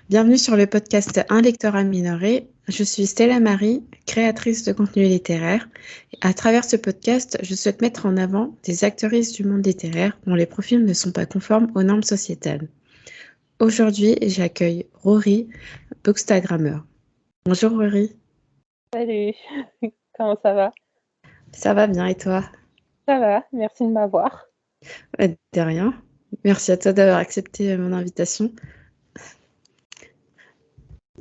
Bienvenue sur le podcast Un lectorat minoré. Je suis Stella Marie, créatrice de contenu littéraire. À travers ce podcast, je souhaite mettre en avant des actrices du monde littéraire dont les profils ne sont pas conformes aux normes sociétales. Aujourd'hui, j'accueille Rory, bookstagrammeur. Bonjour Rory. Salut, comment ça va? Ça va bien et toi? Ça va, merci de m'avoir. De rien. Merci à toi d'avoir accepté mon invitation.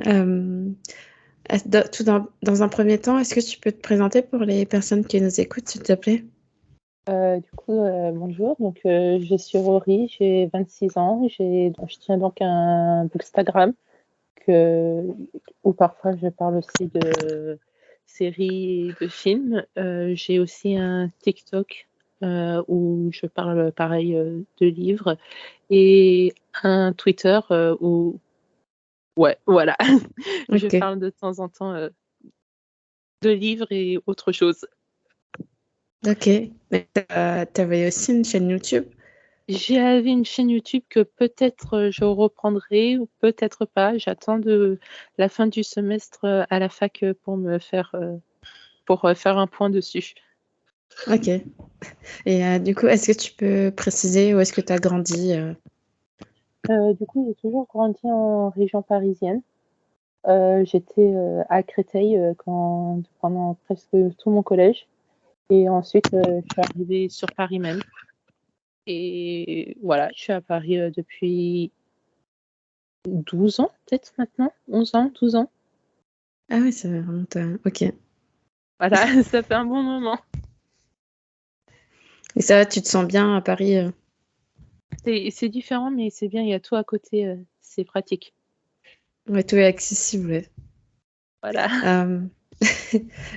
Dans un premier temps, est-ce que tu peux te présenter pour les personnes qui nous écoutent, s'il te plaît? Bonjour, je suis Rory, j'ai 26 ans, je tiens donc un Bookstagram où parfois je parle aussi de séries, de films. J'ai aussi un TikTok où je parle pareil de livres et un Twitter où voilà, je Ok. parle de temps en temps de livres et autre chose. Ok. Mais t'avais aussi une chaîne YouTube? J'avais une chaîne YouTube que peut-être je reprendrai ou peut-être pas. J'attends de la fin du semestre à la fac pour faire un point dessus. Ok. Et du coup, est-ce que tu peux préciser où est-ce que tu as grandi? J'ai toujours grandi en région parisienne. J'étais à Créteil pendant presque tout mon collège. Et ensuite, je suis arrivée sur Paris même. Et voilà, je suis à Paris depuis 12 ans, peut-être maintenant. 11 ans, 12 ans. Ah oui, ça remonte à... Ok. Voilà, ça fait un bon moment. Et ça, tu te sens bien à Paris? C'est différent, mais c'est bien, il y a tout à côté, c'est pratique. Ouais, tout est accessible. Ouais. Voilà. Euh,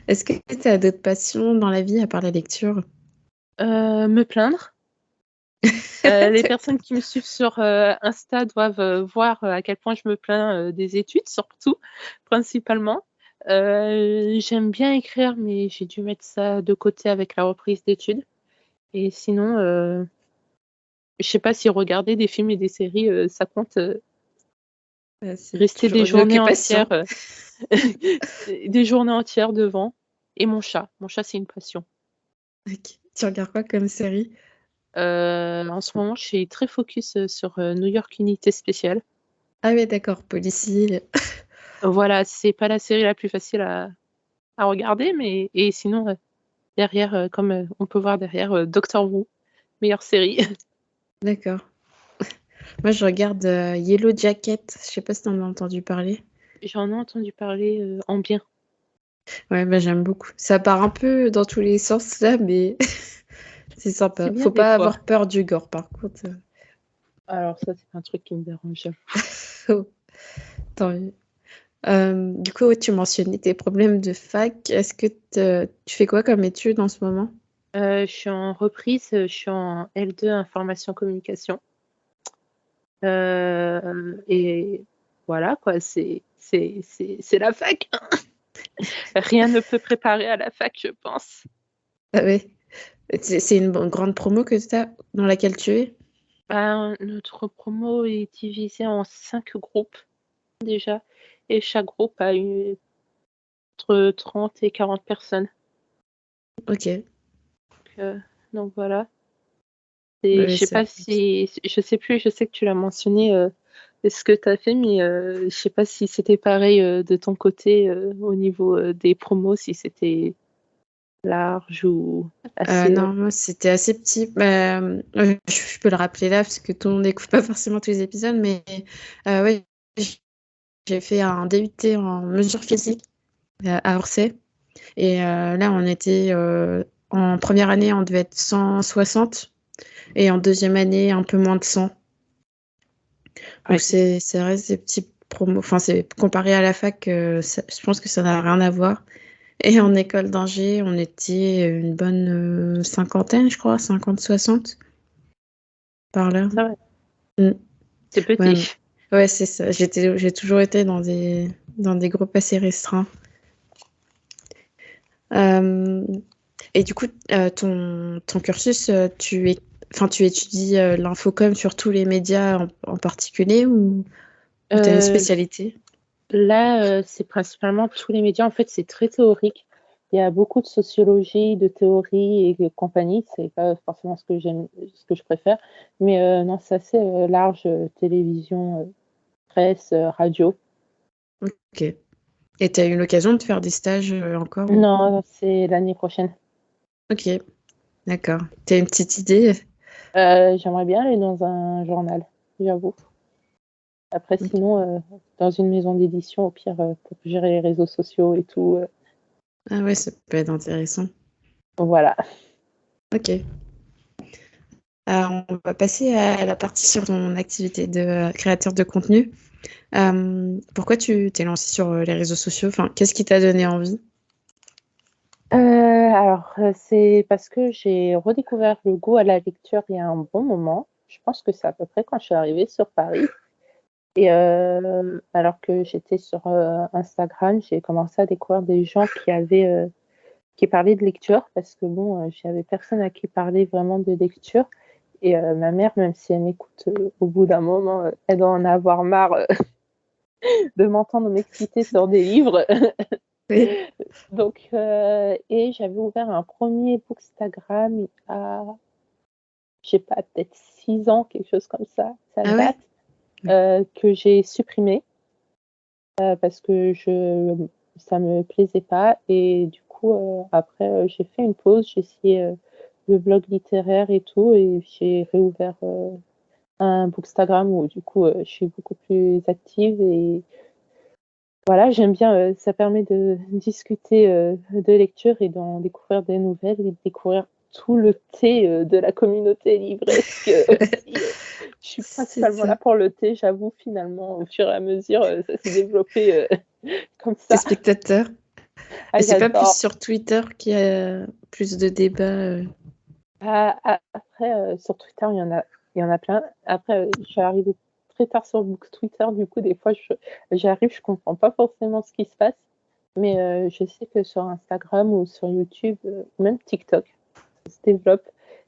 Est-ce que tu as d'autres passions dans la vie à part la lecture? Me plaindre. Les personnes qui me suivent sur Insta doivent voir à quel point je me plains des études, surtout, principalement. J'aime bien écrire, mais j'ai dû mettre ça de côté avec la reprise d'études. Et sinon, je sais pas si regarder des films et des séries, ça compte. C'est Rester toujours des une journées occupation. entières, des journées entières devant. Et mon chat. Mon chat, c'est une passion. Ok. Tu regardes quoi comme série? En ce moment, je suis très focus sur New York Unité Spéciale. Ah oui, d'accord, policier. Voilà, c'est pas la série la plus facile à regarder, mais et sinon, derrière, comme on peut voir derrière, Doctor Who, meilleure série. D'accord. Moi, je regarde Yellow Jacket. Je sais pas si tu en as entendu parler. J'en ai entendu parler en bien. Ouais, bah, j'aime beaucoup. Ça part un peu dans tous les sens là, mais c'est C'est sympa. bien Faut des pas fois. avoir peur du gore, par contre. Alors ça, c'est un truc qui me dérange. Tant mieux. Du coup, ouais, tu mentionnais tes problèmes de fac. Est-ce que tu fais quoi comme études en ce moment? Je suis en reprise, je suis en L2 information communication. Et voilà quoi, c'est la fac. Rien ne peut préparer à la fac, je pense. Ah ouais. C'est une grande promo que tu as dans laquelle tu es? Ben, notre promo est divisée en 5 groupes déjà, et chaque groupe a entre 30 et 40 personnes. Ok. Euh, donc voilà. Et je Ouais, sais pas je sais plus, je sais que tu l'as mentionné, ce que tu as fait, mais je sais pas si c'était pareil de ton côté au niveau des promos, si c'était large ou assez. Non, moi, c'était assez petit. Je peux le rappeler là parce que tout le monde n'écoute pas forcément tous les épisodes, mais ouais, j'ai fait un DUT en mesure physique à Orsay. Et là, on était en première année, on devait être 160 et en deuxième année, un peu moins de 100. Donc, Ouais. ça reste des petits promos. Enfin, c'est comparé à la fac, je pense que ça n'a rien à voir. Et en école d'ingé, on était une bonne cinquantaine, je crois, 50-60 par là. Ça va, Mm. c'est Ouais, petit. ouais, c'est ça. J'ai toujours été dans des groupes assez restreints. Euh, et du coup, ton cursus, enfin, tu étudies l'infocom sur tous les médias en particulier ou... Ou tu as une Euh, spécialité? Là, c'est principalement tous les médias. En fait, c'est très théorique. Il y a beaucoup de sociologie, de théorie et de compagnie. C'est pas forcément ce que j'aime, ce que je préfère. Mais non, c'est assez large. Télévision, presse, radio. Ok. Et tu as eu l'occasion de faire des stages encore ou... Non, c'est l'année prochaine. Ok, d'accord. Tu as une petite idée? J'aimerais bien aller dans un journal, j'avoue. Après, Ok. sinon, dans une maison d'édition, au pire, pour gérer les réseaux sociaux et tout. Ah ouais, ça peut être intéressant. Voilà. Ok. On va passer à la partie sur ton activité de créateur de contenu. Pourquoi tu t'es lancé sur les réseaux sociaux? Enfin, qu'est-ce qui t'a donné envie? Alors, c'est parce que j'ai redécouvert le goût à la lecture il y a un bon moment. Je pense que c'est à peu près quand je suis arrivée sur Paris. Et alors que j'étais sur Instagram, j'ai commencé à découvrir des gens qui parlaient de lecture parce que bon, j'avais personne à qui parler vraiment de lecture. Et ma mère, même si elle m'écoute au bout d'un moment, elle doit en avoir marre de m'entendre m'exciter sur des livres. Oui. Donc, et j'avais ouvert un premier Bookstagram à, je sais pas, peut-être 6 ans, quelque chose comme ça Ah date, ouais? Oui. que j'ai supprimé parce que ça me plaisait pas. Et du coup, après, j'ai fait une pause, j'ai essayé le blog littéraire et tout, et j'ai réouvert un Bookstagram où du coup, je suis beaucoup plus active et voilà, j'aime bien, ça permet de discuter de lecture et d'en découvrir des nouvelles et de découvrir tout le thé de la communauté livresque aussi. Je suis C'est principalement ça. là pour le thé, j'avoue, finalement, au fur et à mesure, ça s'est développé comme Tes ça. spectateurs. Ah, Et c'est pas plus j'adore. sur Twitter qu'il y a plus de débats. Après, sur Twitter, il y en a plein. Après, je suis arrivée très tard sur Twitter, du coup, des fois, j'arrive, je comprends pas forcément ce qui se passe. Mais je sais que sur Instagram ou sur YouTube, ou même TikTok, ça se développe.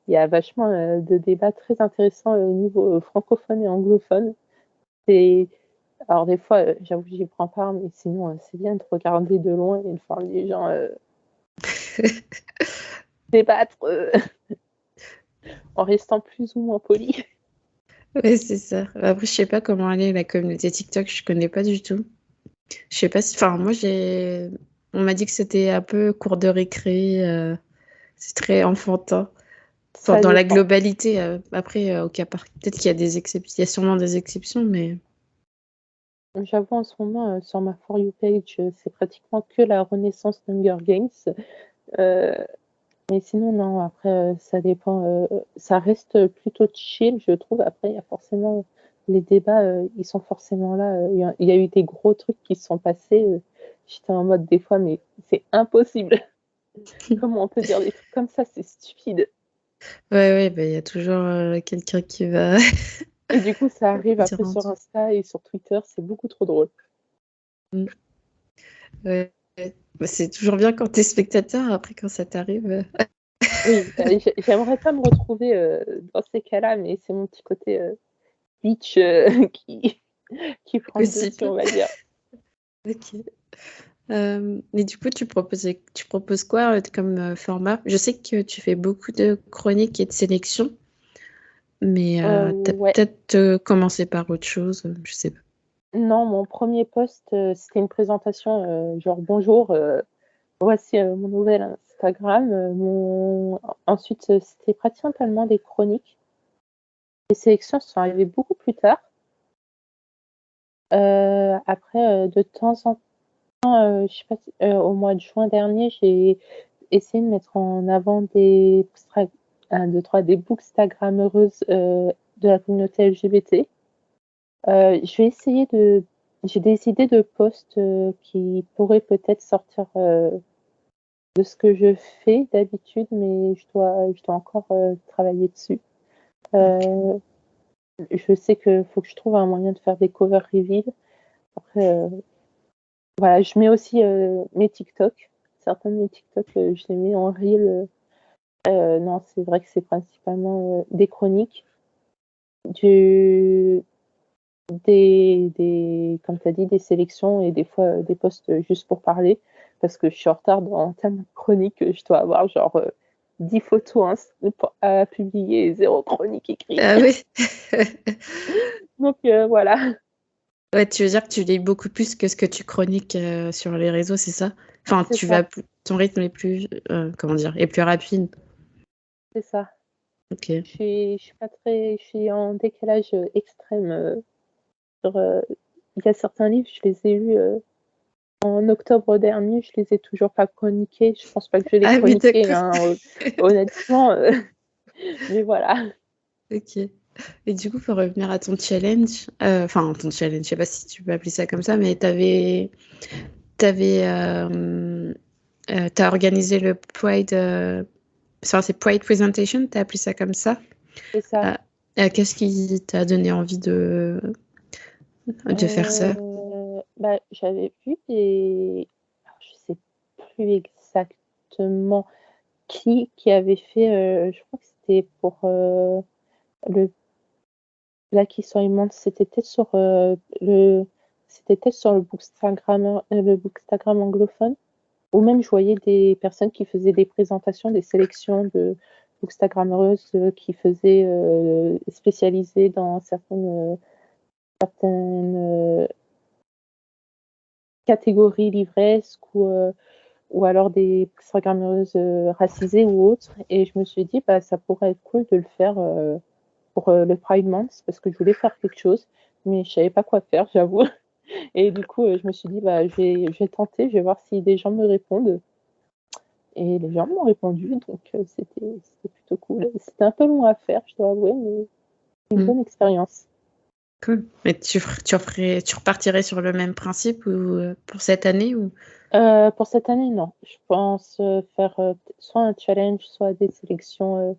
Il y a vachement de débats très intéressants au niveau francophone et anglophone. Et, alors des fois, j'avoue que j'y prends part, mais sinon, c'est bien de regarder de loin et de voir les gens débattre en restant plus ou moins poli. Ouais, c'est ça. Après, je sais pas comment aller la communauté TikTok, je connais pas du tout. Je sais pas si. Enfin, moi, j'ai. On m'a dit que c'était un peu cours de récré. C'est très enfantin. Enfin, Ça dans la dépend. globalité. Après, au cas par. Peut-être qu'il y a des exceptions. Il y a sûrement des exceptions, mais. J'avoue, en ce moment, sur ma For You page, c'est pratiquement que la renaissance d'Hunger Games. Euh, mais sinon, non, après, ça dépend. Ça reste plutôt chill, je trouve. Après, il y a forcément les débats, ils sont forcément là. Il y a eu des gros trucs qui se sont passés. J'étais en mode des fois, mais c'est impossible. Comment on peut dire des trucs comme ça? C'est stupide. Ouais, ouais, bah, il y a toujours quelqu'un qui va Et du coup, ça arrive dire après un sur truc. Insta et sur Twitter, c'est beaucoup trop drôle. Mm. Ouais. Ouais. Bah, c'est toujours bien quand t'es spectateur, après quand ça t'arrive. Oui, j'aimerais pas me retrouver dans ces cas-là, mais c'est mon petit côté bitch qui prend le Aussi dessus, peu. on va dire. Ok. Et du coup, tu proposes quoi comme format? Je sais que tu fais beaucoup de chroniques et de sélections, mais t'as Ouais, peut-être commencé par autre chose, je sais pas. non, mon premier post, c'était une présentation, genre bonjour, voici mon nouvel Instagram. Ensuite, c'était principalement des chroniques. Les sélections sont arrivées beaucoup plus tard. Après, de temps en temps, je sais pas, au mois de juin dernier, j'ai essayé de mettre en avant un, deux, trois, des bookstagrammeuses de la communauté LGBT. Je vais essayer de. J'ai des idées de posts qui pourraient peut-être sortir de ce que je fais d'habitude, mais je dois encore travailler dessus. Euh, je sais qu'il faut que je trouve un moyen de faire des cover reveals. Après, voilà, je mets aussi mes TikTok. Certains de mes TikTok, je les mets en reel. Non, c'est vrai que c'est principalement des chroniques. Du... comme tu as dit, des sélections et des fois des posts juste pour parler, parce que je suis en retard dans tellement de chroniques que je dois avoir genre 10 photos à publier et 0 chronique écrite. Ah oui. Donc voilà. Ouais, tu veux dire que tu lis beaucoup plus que ce que tu chroniques sur les réseaux, c'est ça? Enfin, C'est ça, ton rythme est plus, comment dire, est plus rapide. c'est ça. Ok. Je suis pas très, je suis en décalage extrême sur. Il y a certains livres, je les ai lus en octobre dernier, je les ai toujours pas chroniqués. Je pense pas que je vais les Ah oui, chroniquer, d'accord. hein, honnêtement. Mais voilà. Ok. Et du coup, pour revenir à ton challenge, enfin ton challenge, je sais pas si tu peux appeler ça comme ça, mais t'as organisé le Pride, enfin c'est Pride Presentation, t'as appelé ça comme ça. C'est ça. Euh, Qu'est-ce qui t'a donné envie de faire ça? Bah, j'avais vu des. Alors, je sais plus exactement qui avait fait. Je crois que c'était pour le Black History Month. C'était peut-être sur le Bookstagram anglophone. Ou même je voyais des personnes qui faisaient des présentations, des sélections de bookstagrammeuses qui faisaient spécialisées dans certaines catégories livresques ou alors des bookstagrammeuses racisées ou autres. Et je me suis dit, bah, ça pourrait être cool de le faire pour le Pride Month parce que je voulais faire quelque chose, mais je savais pas quoi faire, j'avoue. Et du coup, je me suis dit, bah, je vais tenter, je vais voir si des gens me répondent. Et les gens m'ont répondu, donc c'était plutôt cool. C'était un peu long à faire, je dois avouer, mais une Hmm, bonne expérience. cool. Mais tu repartirais sur le même principe ou, pour cette année ou? Pour cette année, non. Je pense faire soit un challenge, soit des sélections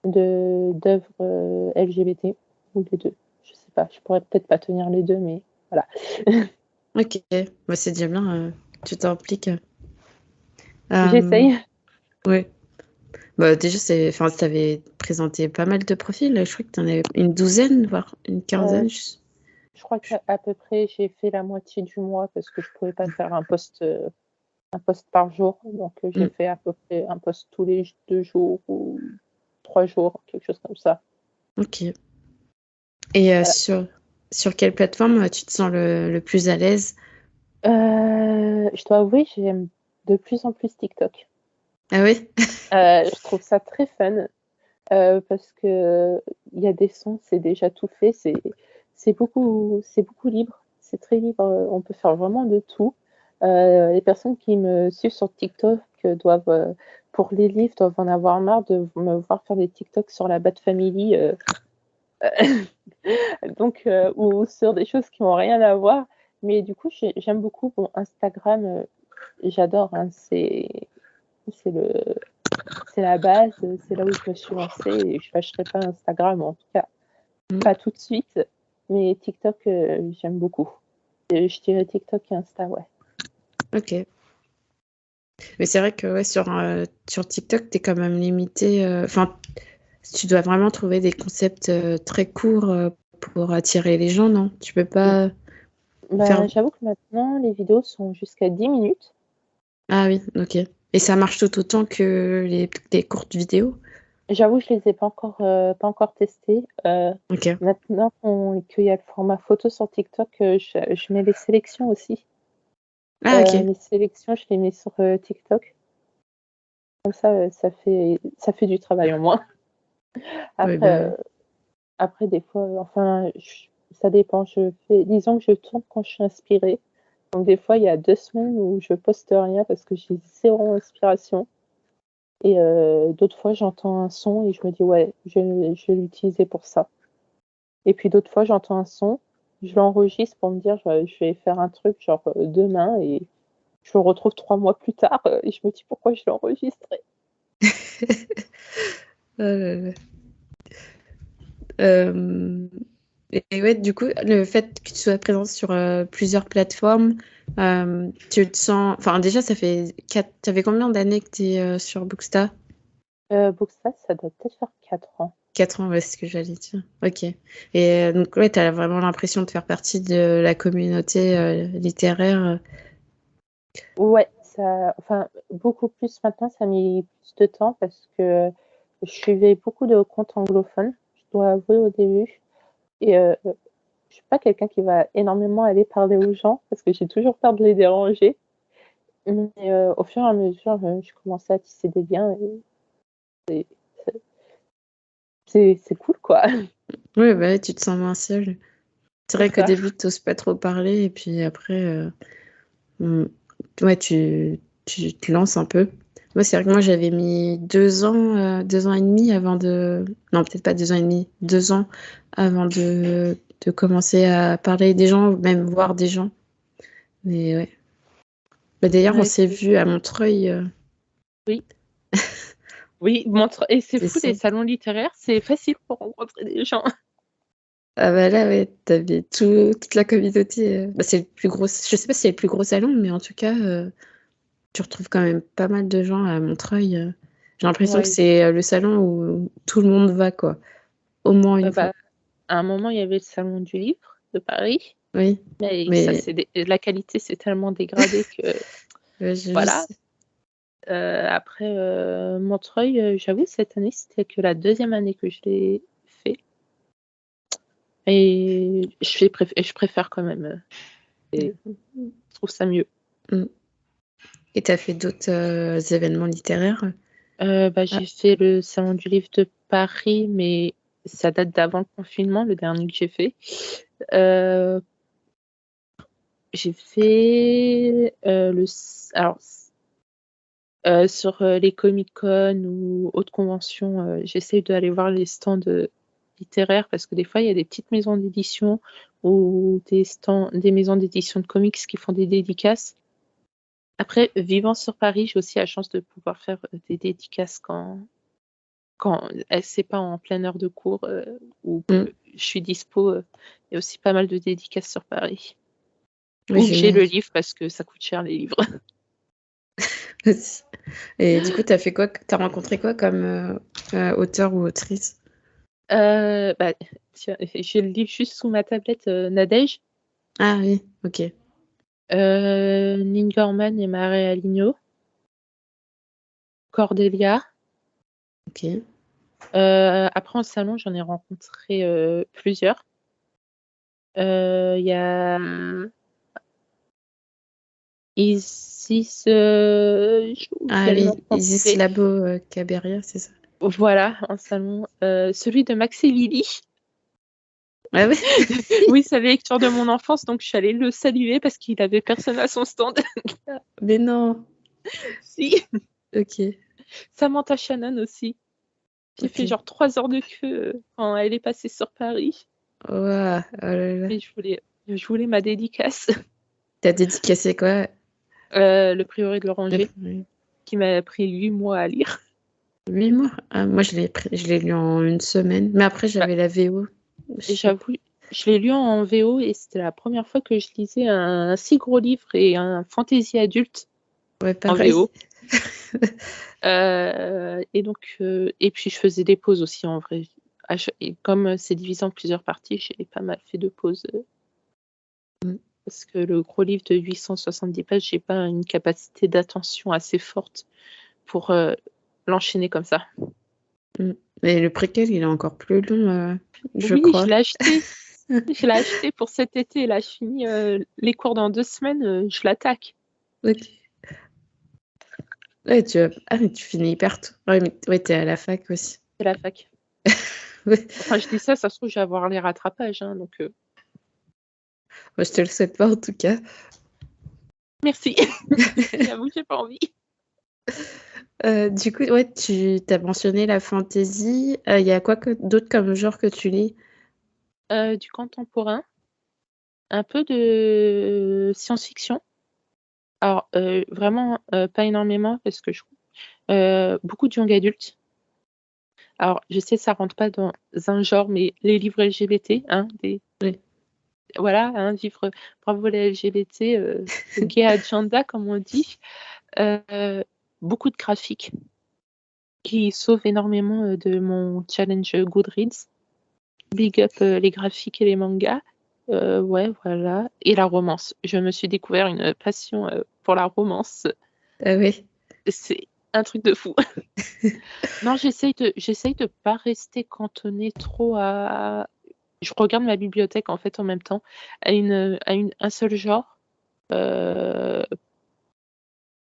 d'œuvres LGBT, ou les deux. Je sais pas, je pourrais peut-être pas tenir les deux, mais voilà. Ok, bah, c'est déjà bien, tu t'impliques. Euh, J'essaye. ouais. Bah, déjà, enfin, tu avais présenté pas mal de profils. Je crois que tu en avais une douzaine, voire une Euh, quinzaine. je crois qu'à peu près, j'ai fait la moitié du mois parce que je pouvais pas faire un poste par jour. Donc, j'ai Mm. fait à peu près un poste tous les 2 jours ou 3 jours, quelque chose comme ça. Ok. Et Voilà. sur quelle plateforme tu te sens le plus à l'aise? Je dois avouer, j'aime de plus en plus TikTok. Ah oui? Je trouve ça très fun parce que il y a des sons, c'est déjà tout fait, c'est beaucoup libre, c'est très libre. On peut faire vraiment de tout. Les personnes qui me suivent sur TikTok doivent, pour les livres, doivent en avoir marre de me voir faire des TikToks sur la Bat Family, donc ou sur des choses qui n'ont rien à voir. Mais du coup, j'aime beaucoup. Bon, Instagram, j'adore. Hein, c'est le c'est la base, c'est là où je me suis lancée et je lâcherai pas Instagram, en tout cas Mm. pas tout de suite, mais TikTok, j'aime beaucoup. Et je dirais TikTok et Insta, ouais. Ok. Mais c'est vrai que ouais, sur TikTok, tu es quand même limité. Enfin, tu dois vraiment trouver des concepts très courts pour attirer les gens, non? Tu peux pas faire. Bah, j'avoue que maintenant, les vidéos sont jusqu'à 10 minutes. Ah oui, ok. Et ça marche tout autant que les courtes vidéos? J'avoue, je les ai pas encore testées. Ok. Maintenant qu'il y a le format photo sur TikTok, je mets les sélections aussi. Ah ok. Mes sélections, je les mets sur TikTok. Comme ça, ça fait du travail en moins. Oui, Après, bah oui. après des fois, enfin, ça dépend. Disons que je tourne quand je suis inspirée. Donc des fois, il y a 2 semaines où je poste rien parce que j'ai zéro inspiration. Et d'autres fois, j'entends un son et je me dis, ouais, je vais l'utiliser pour ça. Et puis d'autres fois, j'entends un son, je l'enregistre pour me dire, je vais faire un truc genre demain et je le retrouve 3 mois plus tard et je me dis pourquoi je l'ai enregistré. Oh là là. Euh, et ouais, du coup, le fait que tu sois présente sur plusieurs plateformes, tu te sens. Enfin, déjà, ça fait combien d'années que tu es sur Booksta? Booksta, ça doit peut-être faire 4 ans. 4 ans, ouais, c'est ce que j'allais dire. Ok. Et donc, ouais, tu as vraiment l'impression de faire partie de la communauté littéraire. Ouais, enfin, beaucoup plus maintenant, ça a mis plus de temps parce que je suivais beaucoup de comptes anglophones, je dois avouer au début. Et je suis pas quelqu'un qui va énormément aller parler aux gens parce que j'ai toujours peur de les déranger. Mais au fur et à mesure, je commençais à tisser des liens et c'est cool, quoi. Oui, bah, ouais, tu te sens moins seule. C'est C'est vrai qu'au ça. début, tu n'oses pas trop parler, et puis après, mm, ouais, tu te lances un peu. Moi, c'est vrai que moi, j'avais mis 2 ans et demi avant de... Non, peut-être pas 2 ans et demi, 2 ans avant de commencer à parler des gens, ou même voir des gens. Mais ouais. Bah, d'ailleurs, on Ouais, s'est vu à Montreuil. oui. Oui, et c'est C'est fou, ça. les salons littéraires, c'est facile pour rencontrer des gens. Ah bah là, ouais, t'avais toute la communauté. Bah, c'est le plus gros... Je sais pas si c'est le plus gros salon, mais en tout cas, tu retrouves quand même pas mal de gens à Montreuil. J'ai l'impression que Ouais, c'est le salon où tout le monde va, quoi. Au moins une fois. bah, à un moment, il y avait le salon du livre de Paris, Oui, mais mais la qualité s'est tellement dégradée que je voilà. sais. Après Montreuil, j'avoue, cette année, c'était que la deuxième année que je l'ai fait. Et je préfère quand même. Je trouve ça mieux. Mm. Et t'as fait d'autres événements littéraires? Ah, J'ai fait le salon du livre de Paris, mais ça date d'avant le confinement, le dernier que j'ai fait. Euh, j'ai fait alors sur les Comic-Con ou autres conventions, j'essaye d'aller voir les stands littéraires parce que des fois il y a des petites maisons d'édition ou des maisons d'édition de comics qui font des dédicaces. Après, vivant sur Paris, j'ai aussi la chance de pouvoir faire des dédicaces quand c'est pas en pleine heure de cours ou que mm. je suis dispo. Il y a aussi pas mal de dédicaces sur Paris. Oui, Ou que j'ai le j'imagine. livre parce que ça coûte cher les livres. Aussi. Et du coup, t'as fait quoi? T'as rencontré quoi comme auteur ou autrice? Bah, tiens, j'ai le livre juste sous ma tablette, Nadège, Ah oui, ok. Nin Gorman et Maria Aligno, Cordelia. Ok. Après en salon, j'en ai rencontré plusieurs. Il y a Isis, Ah j'ai le nom oui, Isis complet. Labo Caberia, c'est ça? Voilà, en salon. Celui de Max et Lily. Ah oui. Oui, c'est la lecture de mon enfance, donc je suis allée le saluer parce qu'il avait personne à son stand. Mais non. Si. Ok. Samantha Shannon aussi. J'ai fait Ok. genre 3 heures de queue quand elle est passée sur Paris. Ouah, oh là là. Mais je voulais ma dédicace. T'as dédicacé quoi? Le Prieuré de l'Oranger, Oui. qui m'a pris 8 mois à lire. 8 mois? Ah, moi, je l'ai lu en une semaine. Mais après, Bah, j'avais la VO. Je sais pas. j'avoue, je l'ai lu en VO et c'était la première fois que je lisais un si gros livre et un fantasy adulte Ouais, en pareil. VO. Et puis je faisais des pauses aussi en vrai. Et comme c'est divisé en plusieurs parties, j'ai pas mal fait de pauses. Mm, Parce que le gros livre de 870 pages, j'ai pas une capacité d'attention assez forte pour l'enchaîner comme ça. mm. Mais le préquel, il est encore plus long, je Oui, crois. je l'ai acheté. Je l'ai acheté pour cet été. Là, je finis les cours dans 2 semaines. Je l'attaque. Ok. Ouais, ah, mais tu finis hyper tôt. Ouais, mais ouais, t'es à la fac aussi. C'est la fac. Ouais. Enfin, je dis ça se trouve, je vais avoir les rattrapages. Hein, donc, Moi, je te le souhaite pas, en tout cas. merci. J'avoue, j'ai pas envie. Du coup, ouais, tu as mentionné la fantasy. Il y a quoi d'autre comme genre que tu lis? Du contemporain, un peu de science-fiction. Alors, vraiment, pas énormément parce que beaucoup de young adultes. Alors, je sais, ça rentre pas dans un genre, mais les livres LGBT, hein, Oui. voilà, un livre bravo les LGBT, gay agenda comme on dit. Beaucoup de graphiques qui sauve énormément de mon challenge Goodreads. Big up les graphiques et les mangas. Ouais, voilà. Et la romance. Je me suis découvert une passion pour la romance. Ah oui. C'est un truc de fou. Non, j'essaye de pas rester cantonnée trop à. Je regarde ma bibliothèque en fait en même temps à un seul genre.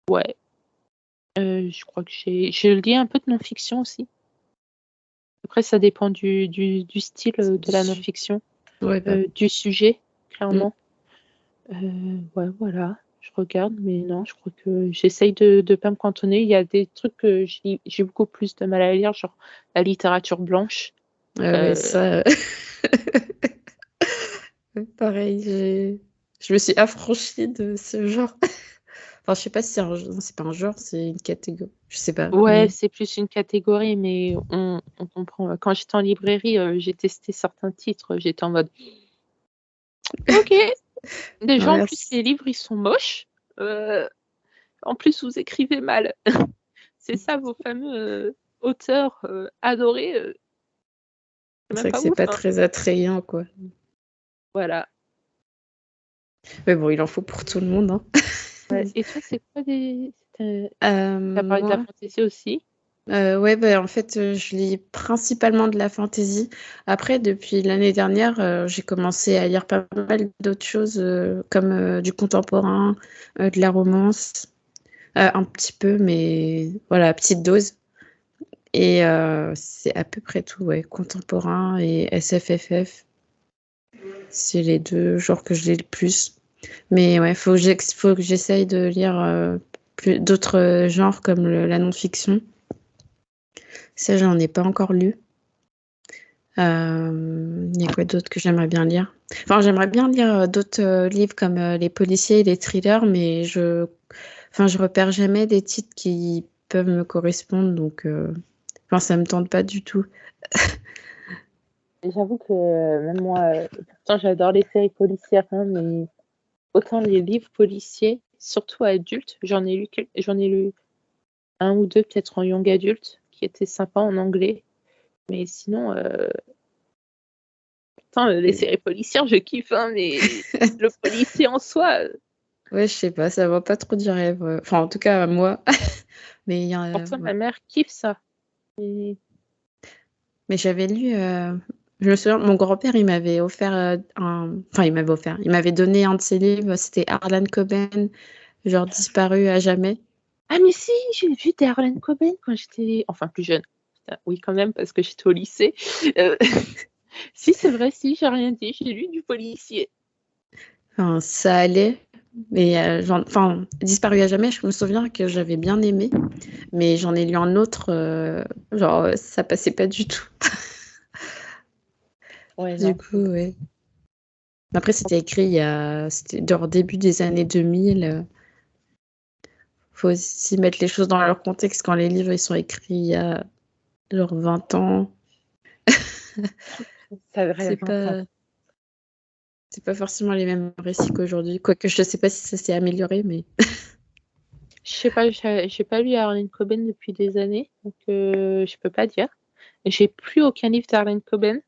Ouais. Je crois que je lis un peu de non-fiction aussi. Après, ça dépend du style de la non-fiction, Ouais, bah. du sujet, clairement. Ouais, voilà. Je regarde, mais non, je crois que j'essaye de pas me cantonner. Il y a des trucs que j'ai beaucoup plus de mal à lire, genre la littérature blanche. Ah ouais, ça. Pareil, je me suis affranchie de ce genre. Enfin, je sais pas si c'est un genre. Non, c'est pas un genre, c'est une catégorie. Je sais pas. Ouais, Mais... c'est plus une catégorie, mais on comprend. Quand j'étais en librairie, j'ai testé certains titres, j'étais en mode OK. Déjà, non, en plus, les livres, ils sont moches. En plus, vous écrivez mal. C'est ça, vos fameux auteurs adorés. C'est c'est même vrai que pas c'est ouf, pas hein. très attrayant, quoi. Voilà. Mais bon, il en faut pour tout le monde, hein. Ouais. Et toi, c'est quoi t'as parlé de la Moi, fantaisie aussi? ouais, bah, en fait, je lis principalement de la fantasy. Après, depuis l'année dernière, j'ai commencé à lire pas mal d'autres choses, comme du contemporain, de la romance, un petit peu, mais voilà, à petite dose. Et c'est à peu près tout, ouais, contemporain et SFFF. C'est les deux genres que je lis le plus. Mais ouais, faut que j'essaye de lire d'autres genres comme la non-fiction. Ça, j'en ai pas encore lu. Il y a quoi d'autre que j'aimerais bien lire? Enfin, j'aimerais bien lire d'autres livres comme les policiers et les thrillers, mais je repère jamais des titres qui peuvent me correspondre, donc enfin, ça me tente pas du tout. Et j'avoue que même moi, pourtant j'adore les séries policières, hein, mais autant les livres policiers, surtout adultes, j'en ai lu un ou deux peut-être en young adulte qui étaient sympas en anglais, mais sinon, putain, les séries policières, je kiffe, hein, mais le policier en soi, Ouais, je sais pas, ça va pas trop du rêve. Enfin, en tout cas, moi. Mais, pourtant ouais. ma mère kiffe ça. Et- Mais j'avais lu, je me souviens, mon grand-père, il m'avait offert enfin, il m'avait donné un de ses livres, c'était Harlan Coben, genre disparu à jamais. Ah mais si, j'ai vu des Harlan Coben quand j'étais, enfin plus jeune. Putain, oui quand même parce que j'étais au lycée. Euh, Si c'est vrai, si j'ai rien dit, j'ai lu du policier. Enfin, ça allait. Mais enfin, disparu à jamais, je me souviens que j'avais bien aimé, mais j'en ai lu un autre, genre ça passait pas du tout. Ouais, Du non. coup, ouais. Après, c'était genre début des années 2000. Faut aussi mettre les choses dans leur contexte quand les livres ils sont écrits il y a genre 20 ans. Ça avait C'est 20 ans. pas, c'est pas forcément les mêmes récits qu'aujourd'hui. Quoique je sais pas si ça s'est amélioré, mais Je sais pas, j'ai pas lu Harlan Coben depuis des années, donc je peux pas dire. J'ai plus aucun livre d'Harlan Coben,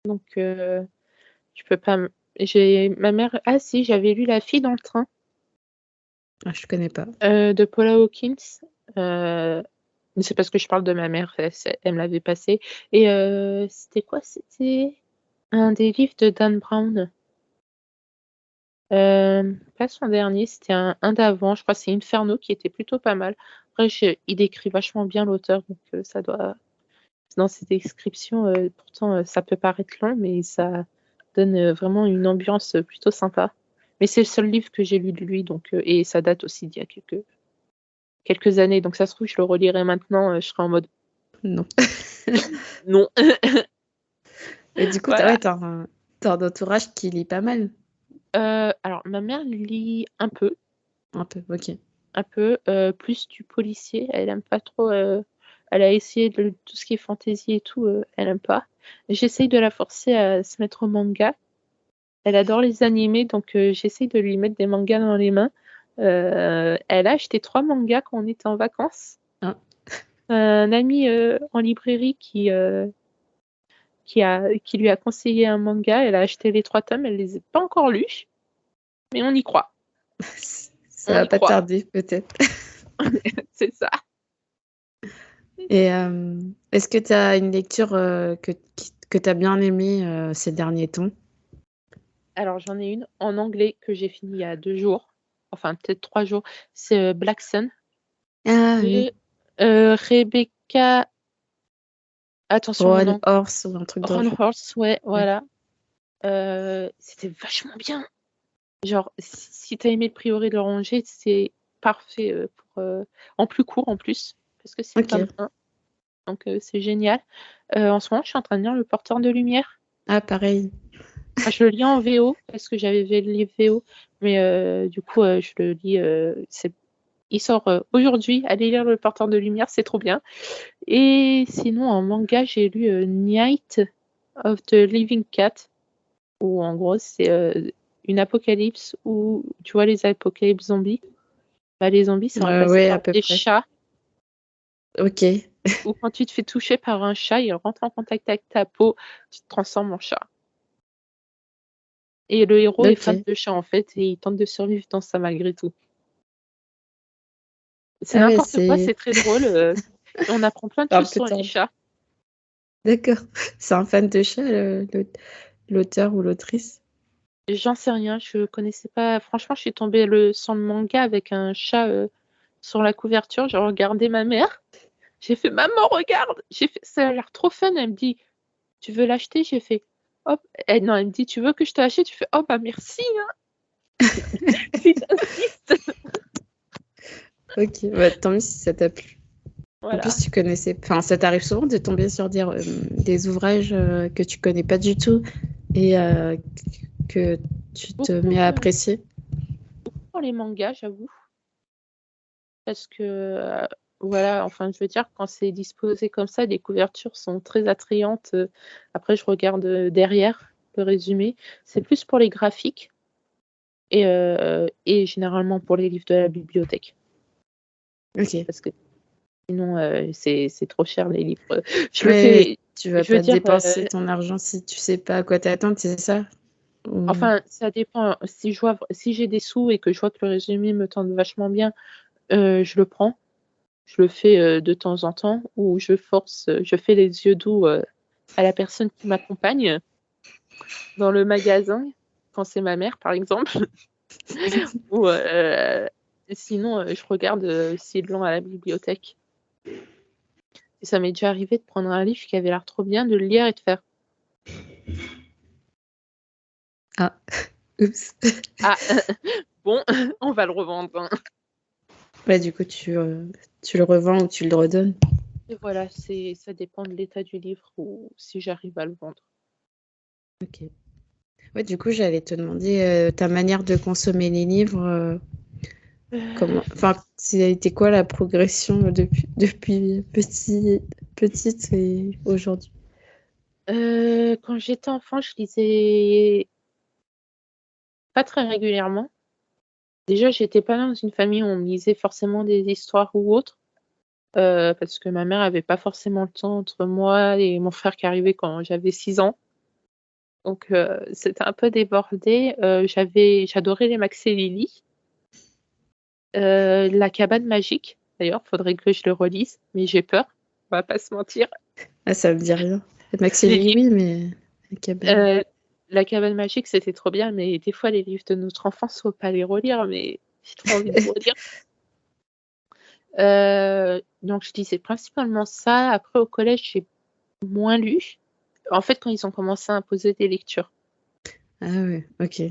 donc je peux pas. J'ai ma mère. Ah si, j'avais lu La fille dans le train je connais pas. de Paula Hawkins. Euh, mais c'est parce que je parle de ma mère, elle me l'avait passé. Et c'était quoi? C'était un des livres de Dan Brown. Pas son dernier, c'était un d'avant, je crois que c'est Inferno qui était plutôt pas mal. Après, il décrit vachement bien l'auteur, donc ça doit. Dans ses descriptions, pourtant ça peut paraître long, mais ça donne vraiment une ambiance plutôt sympa. Mais c'est le seul livre que j'ai lu de lui, donc et ça date aussi d'il y a quelques années, donc ça se trouve je le relirai maintenant, je serai en mode Non. non. Et du coup, Voilà. t'as un entourage qui lit pas mal. Alors ma mère lit Un peu, ok. un peu plus du policier. Elle aime pas trop. Elle a essayé de tout ce qui est fantasy et tout. Elle aime pas. J'essaye de la forcer à se mettre au manga. Elle adore les animés, donc j'essaye de lui mettre des mangas dans les mains. Elle a acheté 3 mangas quand on était en vacances. Ah. un ami en librairie qui lui a conseillé un manga. Elle a acheté les 3 tomes, elle les a pas encore lus, mais on y croit. Ça va pas tarder, peut-être. C'est ça. Et est-ce que tu as une lecture que tu as bien aimée ces derniers temps? Alors, j'en ai une en anglais que j'ai fini il y a 2 jours, enfin peut-être 3 jours. C'est Black Sun Ah oui, de Rebecca. Attention mon Rowan nom. Horse ou un truc dans le Ron genre. Horse, ouais, Ouais. voilà. C'était vachement bien. Genre, si t'as aimé le Prieuré de l'Oranger, c'est parfait en plus court en plus, parce que c'est le tome Ok. 1, donc c'est génial. En ce moment, je suis en train de lire Le Porteur de Lumière. Ah, pareil. Je le lis en VO, parce que j'avais vu le livre VO, mais du coup, je le lis. Il sort aujourd'hui. Allez lire Le Porteur de Lumière, c'est trop bien. Et sinon, en manga, j'ai lu Night of the Living Cat, où en gros, c'est une apocalypse où, tu vois, les apocalypses zombies, bah, les zombies sont remplacés Ouais, à par peu des près. chats, Ok. ou quand tu te fais toucher par un chat, il rentre en contact avec ta peau, tu te transformes en chat. Et le héros est fan Ok. de chat, en fait, et il tente de survivre dans ça malgré tout. C'est Ah ouais, n'importe quoi, c'est c'est très drôle. On apprend plein de un choses peu sur les tordus. chats. D'accord. C'est un fan de chat, l'auteur ou l'autrice? J'en sais rien, je connaissais pas. Franchement, je suis tombée sur le manga avec un chat sur la couverture. J'ai regardé ma mère. J'ai fait maman, regarde. J'ai fait ça a l'air trop fun. Elle me dit tu veux l'acheter? J'ai fait hop. Non, elle me dit tu veux que je te l'achète? Tu fais oh bah merci. Hein. Si t'insistes. Ok. Bah, tant mieux si ça t'a plu. En plus, Voilà. tu connaissais. Enfin, ça t'arrive souvent de tomber sur des ouvrages que tu connais pas du tout et que tu te Beaucoup mets à apprécier. pour les mangas, j'avoue. Parce que voilà, enfin je veux dire, quand c'est disposé comme ça, les couvertures sont très attrayantes. Après, je regarde derrière le résumé. C'est plus pour les graphiques et généralement pour les livres de la bibliothèque. Ok. Parce que sinon, c'est trop cher les livres. Je le Mais fais, tu vas je veux pas dire, dépenser ton argent si tu sais pas à quoi t'attendre, c'est ça? Ou- enfin, ça dépend. Si j'ai des sous et que je vois que le résumé me tente vachement bien, je le prends. Je le fais de temps en temps ou je fais les yeux doux à la personne qui m'accompagne dans le magasin, quand c'est ma mère par exemple, ou sinon je regarde s'ils l'ont à la bibliothèque. Et ça m'est déjà arrivé de prendre un livre qui avait l'air trop bien, de le lire et de faire Ah, oups. ah bon, on va le revendre. Hein. Bah, du coup, tu le revends ou tu le redonnes. Et voilà, ça dépend de l'état du livre ou si j'arrive à le vendre. Ok. Ouais, du coup, j'allais te demander ta manière de consommer les livres. Euh, Comment, enfin, c'était quoi la progression depuis petite et aujourd'hui? quand j'étais enfant, je lisais pas très régulièrement. Déjà, j'étais pas dans une famille où on me lisait forcément des histoires ou autres, parce que ma mère avait pas forcément le temps entre moi et mon frère qui arrivait quand j'avais 6 ans. Donc c'était un peu débordé. J'adorais les Max et Lily. La Cabane magique, d'ailleurs, faudrait que je le relise, mais j'ai peur, on va pas se mentir. Ah, ça me dit rien. Max et Les Lily, livres oui, mais la cabane. heu, La Cabane magique, c'était trop bien, mais des fois les livres de notre enfance, faut pas les relire, mais j'ai trop envie de relire. Donc je lisais principalement ça. Après au collège, j'ai moins lu. En fait, quand ils ont commencé à imposer des lectures, Ah ouais, ok.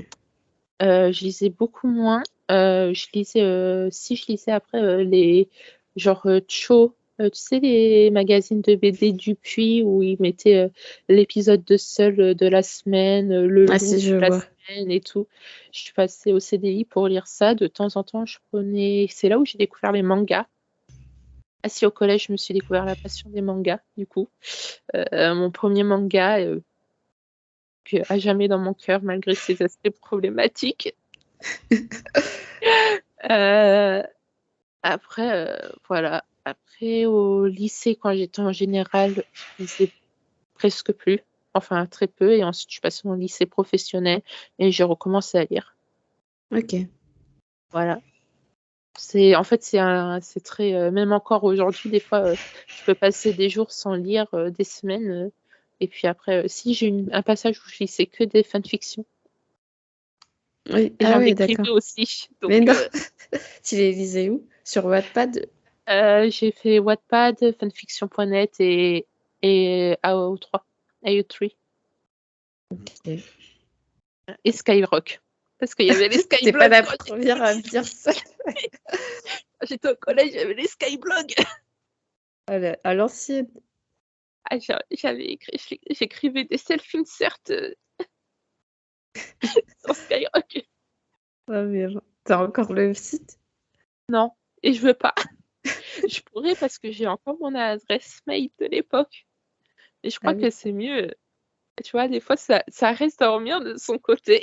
je lisais beaucoup moins. Je lisais après, les genre, Tcho, tu sais les magazines de BD Dupuis où ils mettaient, l'épisode de Seul, de la semaine, le Ah loup si, de je la vois. semaine et tout. Je suis passée au CDI pour lire ça. De temps en temps, c'est là où j'ai découvert les mangas. Ah si, au collège, je me suis découvert la passion des mangas, du coup. Mon premier manga, que à jamais dans mon cœur malgré ses aspects problématiques. Heu, Après, voilà. Après, au lycée, quand j'étais en général, je lisais presque plus, enfin très peu. Et ensuite, je suis passée en lycée professionnel et j'ai recommencé à lire. Ok. Voilà. En fait, c'est très. Même encore aujourd'hui, des fois, je peux passer des jours sans lire, des semaines. Et puis après, si j'ai un passage où je lisais que des fanfictions. Oui. Et Ah j'en oui, d'accord. écrivais aussi. Mais Donc, non, tu les lisais où? Sur Wattpad? j'ai fait Wattpad, fanfiction.net et AO3. AO3 Ok. et Skyrock. Parce qu'il y avait les T'es pas Skyblogs la quand première à me dire ça. j'étais au collège, il y avait les Skyblogs. À l'ancienne. Ah, j'écrivais des self-inserts sur Skyrock. Ah, mais t'as encore le site? Non, et je veux pas. Je pourrais parce que j'ai encore mon adresse mail de l'époque. Et je Ah crois oui, que c'est mieux. Tu vois, des fois, ça reste dormir de son côté.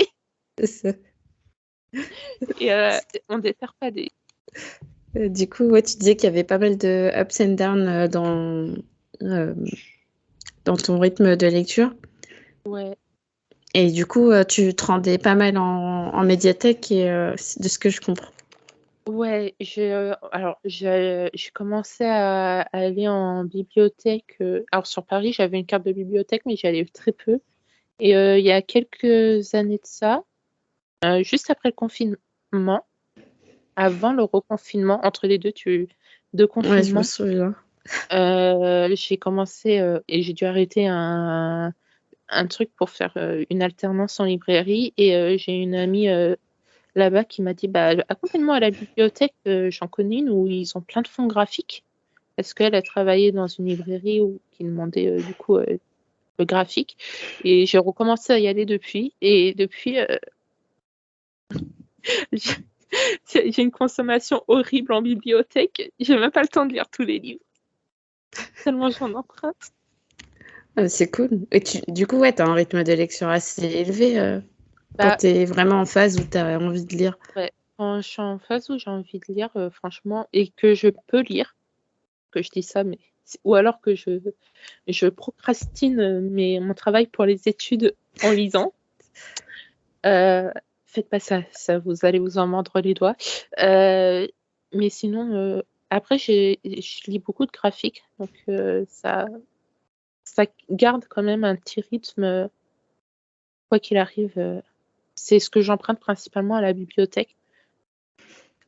c'est ça. Et on déterre pas des. Du coup, ouais, tu disais qu'il y avait pas mal de ups and downs euh, dans ton rythme de lecture. Ouais. Et du coup, tu te rendais pas mal en médiathèque, et, de ce que je comprends. Ouais, alors j'ai commencé à aller en bibliothèque. Alors sur Paris, j'avais une carte de bibliothèque, mais j'y allais très peu. Et il y a quelques années de ça, juste après le confinement, avant le reconfinement, entre les deux Ouais, je me confinements, souviens. j'ai commencé et j'ai dû arrêter un truc pour faire une alternance en librairie. Et j'ai une amie là-bas qui m'a dit bah, accompagne-moi à la bibliothèque, j'en connais une où ils ont plein de fonds graphiques. Parce qu'elle a travaillé dans une librairie qui demandait du coup le graphique. Et j'ai recommencé à y aller depuis. Et depuis, j'ai j'ai une consommation horrible en bibliothèque. J'ai même pas le temps de lire tous les livres, tellement j'en emprunte. Ah, c'est cool. Et du coup, ouais, t'as un rythme de lecture assez élevé quand Bah t'es vraiment en phase où t'as envie de lire. ouais, quand je suis en phase où j'ai envie de lire, franchement, et que je peux lire, que je dis ça, mais ou alors que je procrastine mon travail pour les études en lisant. Euh, Faites pas ça, vous allez vous en mordre les doigts. Mais sinon, après, je lis beaucoup de graphiques, donc ça garde quand même un petit rythme, quoi qu'il arrive. C'est ce que j'emprunte principalement à la bibliothèque.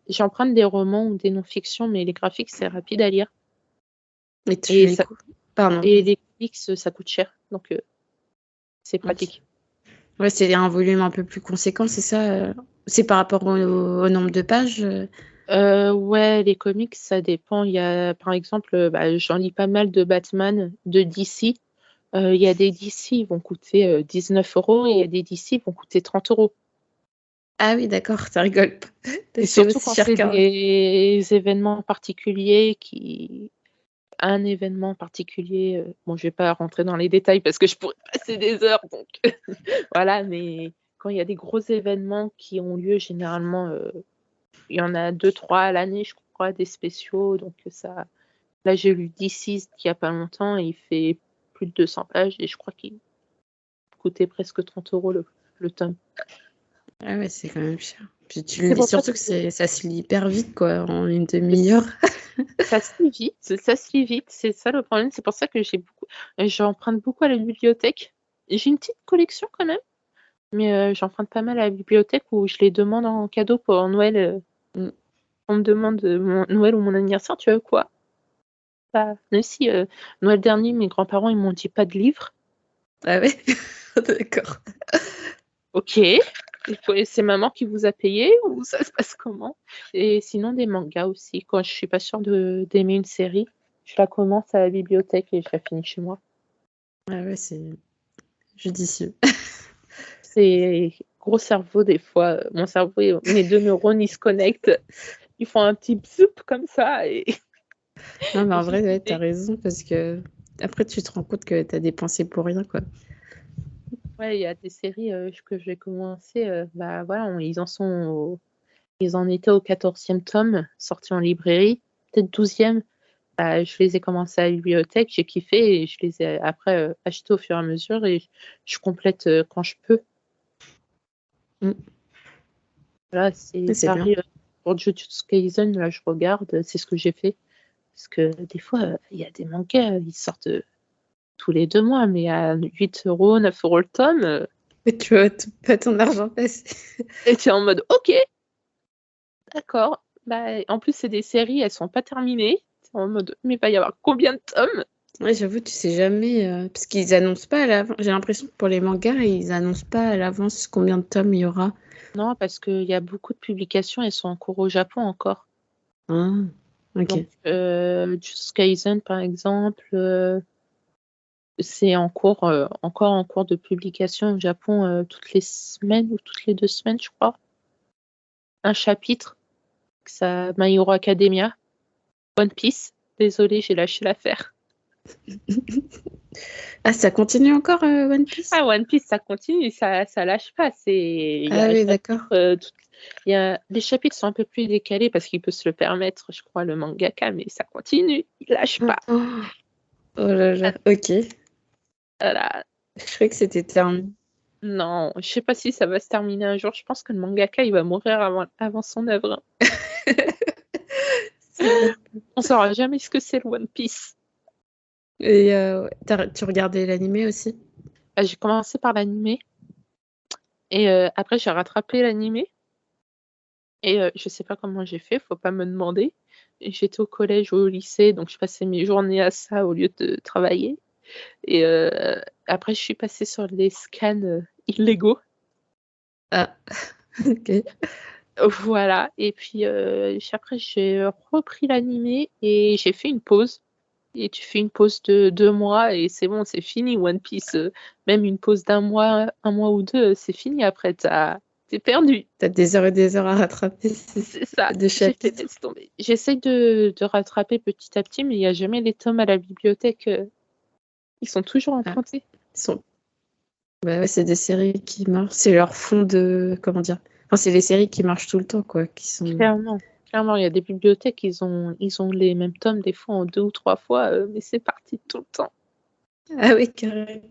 J'emprunte des romans ou des non-fictions, mais les graphiques, c'est rapide à lire. Et tu Et, ça, écoutes. Pardon. et les comics, ça coûte cher, donc c'est Ok. pratique. Ouais, c'est un volume un peu plus conséquent, c'est ça? C'est par rapport au nombre de pages? Ouais, les comics, ça dépend. Il y a, par exemple, bah, j'en lis pas mal de Batman, de DC. Il y a des DC, ils vont coûter 19 € et il y a des DC, ils vont coûter 30 €. Ah oui, d'accord, ça rigole pas. Et C'est surtout aussi quand cher c'est qu'un. des événements particuliers un événement particulier, bon, je vais pas rentrer dans les détails parce que je pourrais passer des heures, donc voilà, mais quand il y a des gros événements qui ont lieu généralement, il y en a 2-3 à l'année, je crois, des spéciaux, donc ça là, j'ai lu Deceased il y a pas longtemps et il fait plus de 200 pages et je crois qu'il coûtait presque 30 € le tome. Ah ouais, c'est quand même cher. Puis C'est pour ça surtout que que ça se lit hyper vite, quoi, en une demi-heure. ça se lit vite, c'est ça le problème. C'est pour ça que j'emprunte beaucoup à la bibliothèque. J'ai une petite collection quand même, mais j'emprunte pas mal à la bibliothèque où je les demande en cadeau pour Noël. Mm. On me demande mon Noël ou mon anniversaire, tu veux quoi? Bah, même si Noël dernier, mes grands-parents ils m'ont dit pas de livres. Ah ouais, d'accord. Ok, c'est maman qui vous a payé ou ça se passe comment? Et sinon des mangas aussi. Quand je suis pas sûre d'aimer une série, je la commence à la bibliothèque et je la finis chez moi. Ah ouais, c'est judicieux. C'est gros cerveau des fois. Mon cerveau, mes deux neurones, ils se connectent. Ils font un petit bzoup comme ça et Non, mais en j'ai vrai, ouais, t'as l'idée. raison, parce que après, tu te rends compte que t'as dépensé pour rien, quoi. Ouais, il y a des séries que j'ai commencé. Bah voilà, ils en étaient au 14e tome, sorti en librairie, peut-être 12e. je les ai commencés à la bibliothèque, j'ai kiffé et je les ai après achetés au fur et à mesure et je complète quand je peux. Mm. Là, c'est C'est bien. pareil pour Jujutsu Kaisen, là je regarde, c'est ce que j'ai fait. Parce que des fois, il y a des mangas, ils sortent tous les 2 mois, mais à 8 €, 9 € le tome, Mais tu vois pas ton argent passer. et tu es en mode OK, d'accord. Bah, en plus, c'est des séries, elles sont pas terminées. Tu es en mode mais il va y avoir combien de tomes? Ouais, j'avoue, tu sais jamais. Parce qu'ils annoncent pas à l'avance. J'ai l'impression que pour les mangas, ils annoncent pas à l'avance combien de tomes il y aura. Non, parce qu'il y a beaucoup de publications, elles sont en cours au Japon encore. Ah, ok. Donc, Jujutsu Kaisen, par exemple, c'est encore en cours de publication au Japon toutes les semaines ou toutes les 2 semaines, je crois. Un chapitre, ça, My Hero Academia, One Piece. Désolée, j'ai lâché l'affaire. Ah, ça continue encore, One Piece? Ah, One Piece, ça continue, ça lâche pas. Il y a Ah un oui, chapitre, d'accord. les chapitres sont un peu plus décalés parce qu'il peut se le permettre, je crois, le mangaka, mais ça continue, il lâche pas. Oh, oh là là, ok. Voilà. Je croyais que c'était terminé. Non, je sais pas si ça va se terminer un jour. Je pense que le mangaka, il va mourir avant son œuvre. On saura jamais ce que c'est le One Piece. Et tu regardais l'animé aussi? J'ai commencé par l'animé et après j'ai rattrapé l'animé et je sais pas comment j'ai fait, faut pas me demander. Et j'étais au collège ou au lycée, donc je passais mes journées à ça au lieu de travailler et après je suis passée sur les scans illégaux. Ah, ok. Voilà et puis après j'ai repris l'animé et j'ai fait une pause. Et tu fais une pause de 2 mois et c'est bon, c'est fini One Piece, même une pause d'1 mois, 1 mois ou 2, c'est fini après, tu es perdu. T'as des heures et des heures à rattraper C'est ça, de j'ai fait chapitres. laisse tomber. J'essaye de rattraper petit à petit, mais il y a jamais les tomes à la bibliothèque, ils sont toujours Ah, empruntés. ils sont... Bah ouais, c'est des séries qui marchent. C'est leur fond de... Comment dire? Enfin, c'est les séries qui marchent tout le temps, quoi. Qui sont... Clairement, il y a des bibliothèques, ils ont les mêmes tomes des fois en 2 ou 3 fois, mais c'est parti tout le temps. Ah oui, carrément.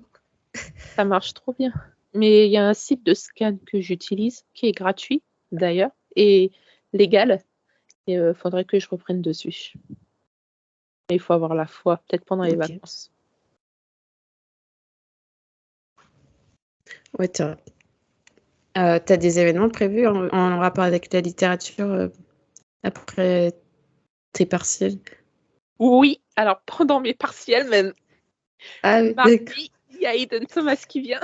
Ça marche trop bien. Mais il y a un site de scan que j'utilise, qui est gratuit d'ailleurs, et légal. Et faudrait que je reprenne dessus. Mais il faut avoir la foi, peut-être pendant les Ok. vacances. Ouais, t'as des événements prévus en rapport avec la littérature après tes partiels? Oui, alors pendant mes partiels même, Ah oui, d'accord. mardi, il y a Eden Thomas qui vient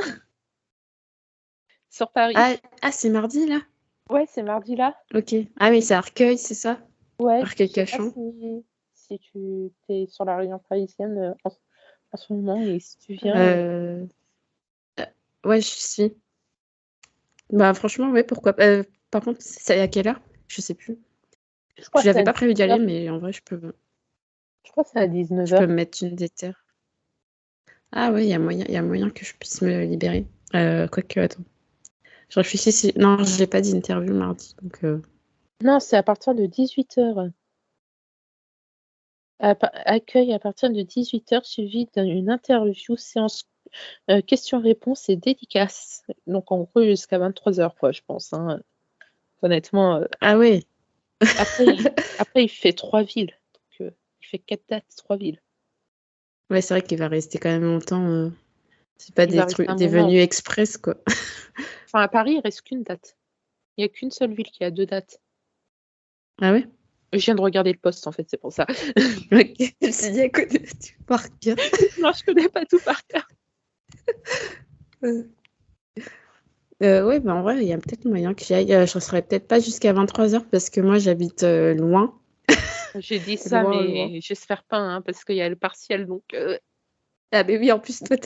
sur Paris. Ah, c'est mardi, là? Ouais, c'est mardi là. Ok. Ah oui, c'est Arcueil, c'est ça? Ouais, je sais pas Arcueil-Cachan. si tu es sur la région parisienne en ce moment et si tu viens. Euh, ouais, je suis. Bah franchement, ouais, pourquoi pas. Par contre, c'est à quelle heure? Je sais plus. Je crois que c'est J'avais à pas prévu d'y 19h. aller, mais en vrai, Je crois que c'est à je peux 19h. me mettre une des terres. Ah ouais, il y a moyen que je puisse me libérer. Quoique, attends. Je réfléchis si... Non, j'ai pas d'interview mardi, donc... Non, c'est à partir de 18h. Accueil à partir de 18h suivi d'une interview, séance questions-réponses et dédicaces. Donc en gros jusqu'à 23h quoi, je pense, hein. Honnêtement, Ah ouais. après il fait 3 villes, donc il fait 4 dates, 3 villes. Ouais, c'est vrai qu'il va rester quand même longtemps. C'est pas Il va des rester trucs, un des moment. venues express, quoi. Enfin à Paris, il reste qu'une date. Il y a qu'une seule ville qui a 2 dates. Ah ouais? Je viens de regarder le post en fait, c'est pour ça. Ok. Je me suis dit, à côté du parc. Non, je connais pas tout par cœur. Ouais, bah en vrai, il y a peut-être moyen que j'y aille. Je ne serai peut-être pas jusqu'à 23h parce que moi, j'habite loin. J'ai dit ça, Loin, loin. mais j'espère pas, hein, parce qu'il y a le partiel, donc Ah, mais oui, en plus, toi,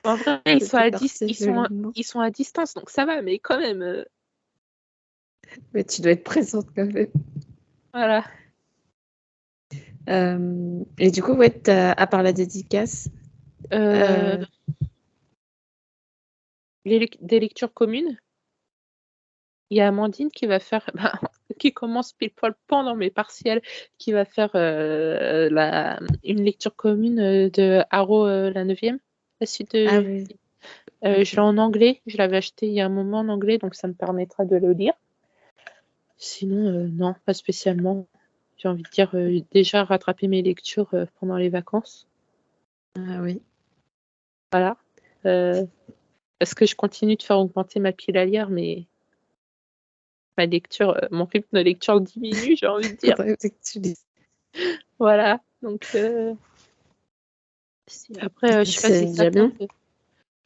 en vrai, tes partiels le lendemain. ils sont à distance, donc ça va, mais quand même, Mais tu dois être présente quand même. voilà. Et du coup, ouais, à part la dédicace, Euh, euh, des lectures communes. Il y a Amandine qui va faire, bah, qui commence pile poil pendant mes partiels, qui va faire une lecture commune de Arrow la 9e, la suite de... Ah oui. Je l'ai en anglais, je l'avais acheté il y a un moment en anglais, donc ça me permettra de le lire. Sinon, non, pas spécialement. J'ai envie de dire déjà rattraper mes lectures pendant les vacances. Ah oui. Voilà. Parce que je continue de faire augmenter ma pile à lire, mais ma lecture, mon rythme de lecture diminue, j'ai envie de dire. Faudrait que tu lises. Voilà. Donc, après, je sais pas C'est si ça déjà bien. compte.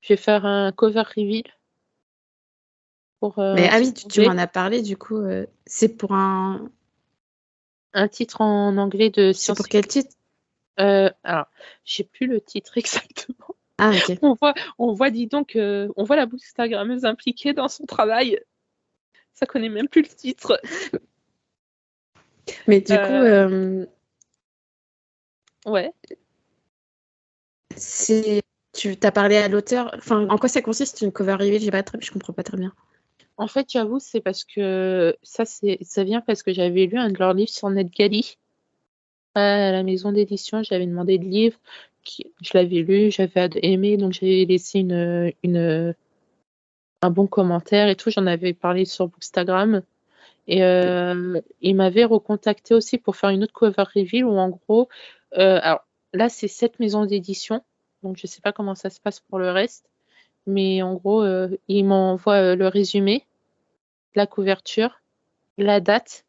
Je vais faire un cover reveal. Mais ah oui, tu m'en as parlé, du coup, c'est pour un titre en anglais de C'est pour science-fiction. quel titre? Alors, j'ai plus le titre exactement. Ah, ok. On voit, dis donc, on voit la bookstagrammeuse impliquée dans son travail. Ça connaît même plus le titre. Mais du coup, ouais. Tu t'as parlé à l'auteur. Enfin, en quoi ça consiste une cover reveal? Je comprends pas très bien. En fait, j'avoue, c'est parce que ça vient parce que j'avais lu un de leurs livres sur NetGalley à la maison d'édition. J'avais demandé le livre, je l'avais lu, j'avais aimé, donc j'avais laissé un bon commentaire et tout. J'en avais parlé sur Bookstagram. Et il m'avait recontacté aussi pour faire une autre cover reveal où en gros, alors là c'est 7 maisons d'édition, donc je sais pas comment ça se passe pour le reste, mais en gros il m'envoie le résumé, la couverture, la date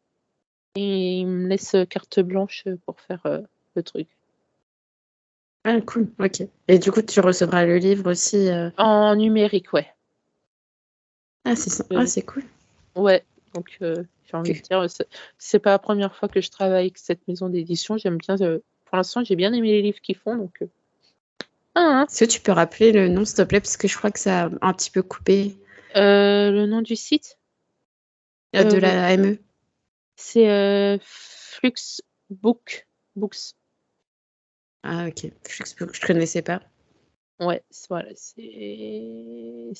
et il me laisse carte blanche pour faire le truc. Ah, cool, ok. Et du coup, tu recevras le livre aussi. En numérique, ouais. Ah, c'est cool. Ouais, donc j'ai envie de dire, c'est pas la première fois que je travaille avec cette maison d'édition. J'aime bien, pour l'instant, j'ai bien aimé les livres qu'ils font, donc. Est-ce que tu peux rappeler le nom, s'il te plaît, parce que je crois que ça a un petit peu coupé. Le nom du site De la ME. C'est Flux Books. Ah, ok. Je connaissais pas. Ouais, voilà, c'est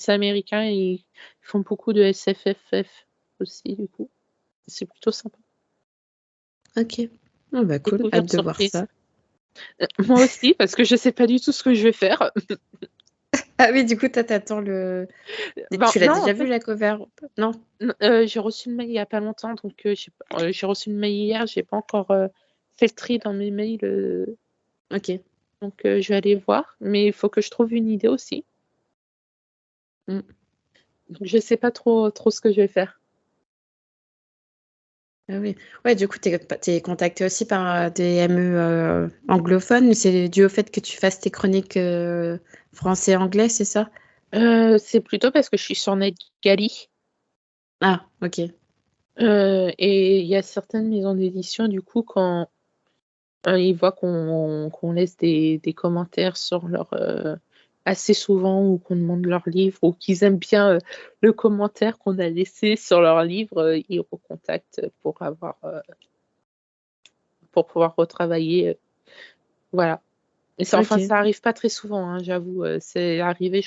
américain et ils font beaucoup de SFFF aussi, du coup. C'est plutôt sympa. Ok. Oh, bah cool, hâte de voir ça. Moi aussi, parce que je sais pas du tout ce que je vais faire. Ah oui, du coup, t'attends le. Tu l'as déjà vu, la cover? Non? J'ai reçu le mail il y a pas longtemps, donc j'ai reçu le mail hier, j'ai pas encore fait le tri dans mes mails. Ok. Donc je vais aller voir, mais il faut que je trouve une idée aussi. Donc je sais pas trop ce que je vais faire. Ah oui. Ouais, du coup, t'es contacté aussi par des ME anglophones, mais c'est dû au fait que tu fasses tes chroniques français-anglais, c'est ça? C'est plutôt parce que je suis sur NetGalley. Ah, ok. Et il y a certaines maisons d'édition, du coup, quand ils voient qu'on laisse des commentaires sur leur assez souvent ou qu'on demande leur livre ou qu'ils aiment bien le commentaire qu'on a laissé sur leur livre, ils recontactent pour pouvoir retravailler. Voilà. Et ça, enfin, Ok. ça arrive pas très souvent, hein, j'avoue. C'est arrivé,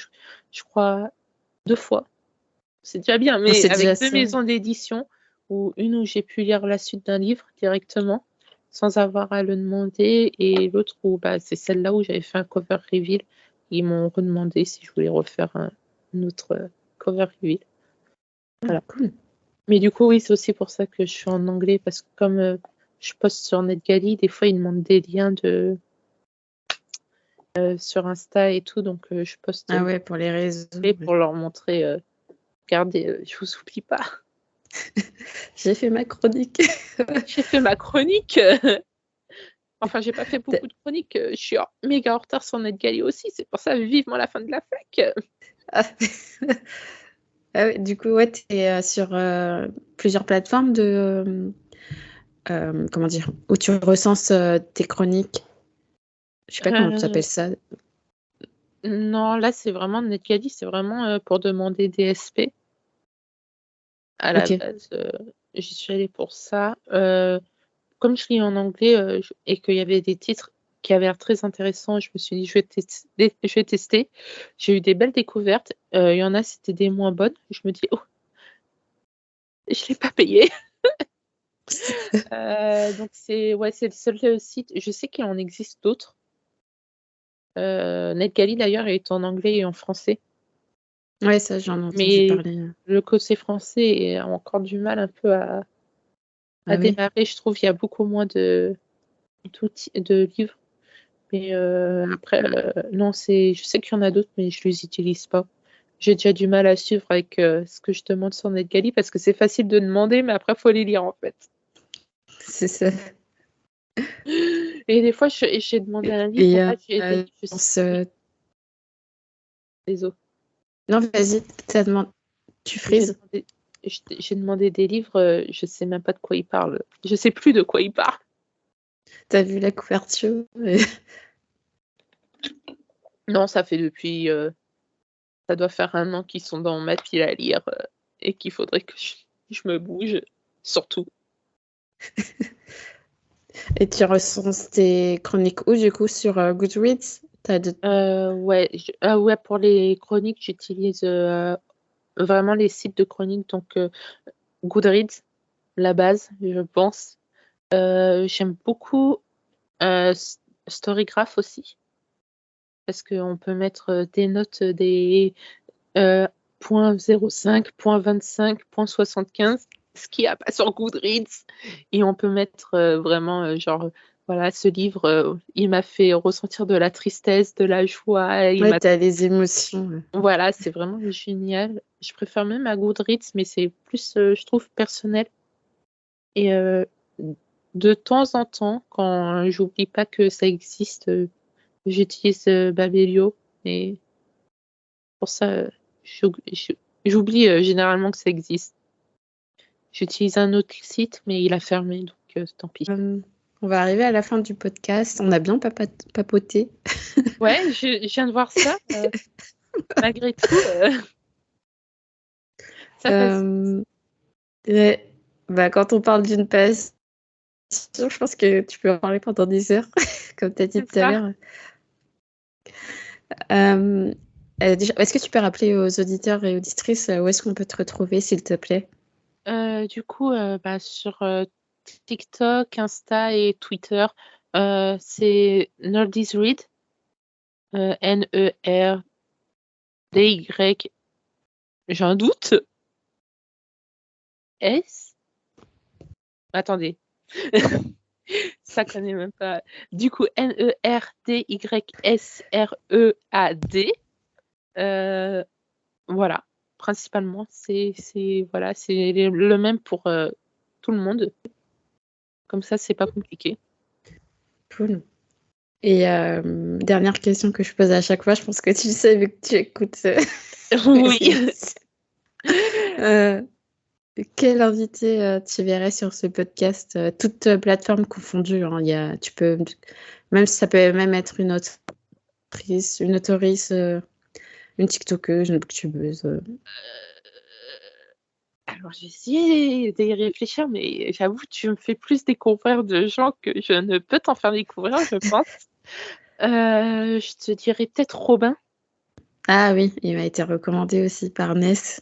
je crois, 2 fois. C'est déjà bien, mais C'est déjà avec 2 ça. maisons d'édition, une où j'ai pu lire la suite d'un livre directement, sans avoir à le demander, et l'autre où c'est celle-là où j'avais fait un cover reveal. Ils m'ont redemandé si je voulais refaire un autre cover reveal. Voilà. Cool. Mais du coup, oui, c'est aussi pour ça que je suis en anglais, parce que comme je poste sur NetGalley, des fois, ils demandent des liens sur Insta et tout, donc je poste Ah ouais, pour les réseaux. pour leur montrer, regardez, je vous oublie pas. J'ai fait ma chronique. J'ai fait ma chronique. Enfin, j'ai pas fait beaucoup de chroniques. Je suis méga en retard sur NetGalley aussi. C'est pour ça, vivement la fin de la fac. Ah. Ah ouais, du coup, ouais, t'es sur plusieurs plateformes comment dire, où tu recenses tes chroniques. Je sais pas comment tu appelles ça. Non, là, c'est vraiment NetGalley. C'est vraiment pour demander des SP. À la Ok. base, j'y suis allée pour ça. Comme je lis en anglais et qu'il y avait des titres qui avaient l'air très intéressants, je me suis dit, je vais tester. J'ai eu des belles découvertes. Il y en a, c'était des moins bonnes. Je me dis, oh, je ne l'ai pas payé. Donc c'est le seul site. Je sais qu'il en existe d'autres. NetGalley d'ailleurs est en anglais et en français. Ouais, ça, j'en ai entendu Mais parler. le côté français a encore du mal un peu à Ah oui. démarrer. Je trouve qu'il y a beaucoup moins de livres. Mais après, non, je sais qu'il y en a d'autres, mais je les utilise pas. J'ai déjà du mal à suivre avec ce que je demande sur NetGalley parce que c'est facile de demander, mais après, il faut les lire en fait. C'est ça. Et des fois, j'ai demandé un livre, Et en fait, désolé. non, vas-y, tu frises. J'ai demandé des livres, je sais même pas de quoi ils parlent. Je sais plus de quoi ils parlent. T'as vu la couverture? Non, ça fait depuis. Ça doit faire 1 an qu'ils sont dans ma pile à lire et qu'il faudrait que je me bouge, surtout. Et tu recenses tes chroniques où, du coup, sur Goodreads? Ouais, pour les chroniques, j'utilise vraiment les sites de chroniques, donc Goodreads, la base, je pense. J'aime beaucoup Storygraph aussi, parce qu'on peut mettre des notes des .05, .25, .75, ce qu'il n'y a pas sur Goodreads. Et on peut mettre vraiment, genre, voilà, ce livre, il m'a fait ressentir de la tristesse, de la joie. Ouais, t'as les émotions. Ouais. Voilà, c'est vraiment génial. Je préfère même à Goodreads, mais c'est plus, je trouve, personnel. Et de temps en temps, quand j'oublie pas que ça existe, j'utilise Babelio. Et pour ça, j'oublie généralement que ça existe. J'utilise un autre site, mais il a fermé, donc tant pis. On va arriver à la fin du podcast. On a bien papoté. Ouais, je viens de voir ça. Malgré tout, ça passe. Ouais. Bah, quand on parle d'une passion, je pense que tu peux en parler pendant des heures, comme tu as dit C'est tout à ça. l'heure. Déjà, est-ce que tu peux rappeler aux auditeurs et auditrices où est-ce qu'on peut te retrouver, s'il te plaît? Du coup, sur TikTok, Insta et Twitter, c'est Nerdy's Read. Nerdy. J'ai un doute. S. Attendez. Ça connaît même pas. Du coup, NERDYSREAD. Voilà. Principalement, c'est le même pour tout le monde. Comme ça, c'est pas compliqué. Cool. Et dernière question que je pose à chaque fois, je pense que tu le sais vu que tu écoutes. Oui. Quel invité tu verrais sur ce podcast, toutes plateformes confondues, hein, tu peux, même si ça peut même être une autrice, une autrice, une TikTokeuse, une booktubeuse. Alors, j'ai essayé d'y réfléchir, mais j'avoue, tu me fais plus découvrir de gens que je ne peux t'en faire découvrir, je pense. Je te dirais peut-être Robin. Ah oui, il m'a été recommandé aussi par Ness.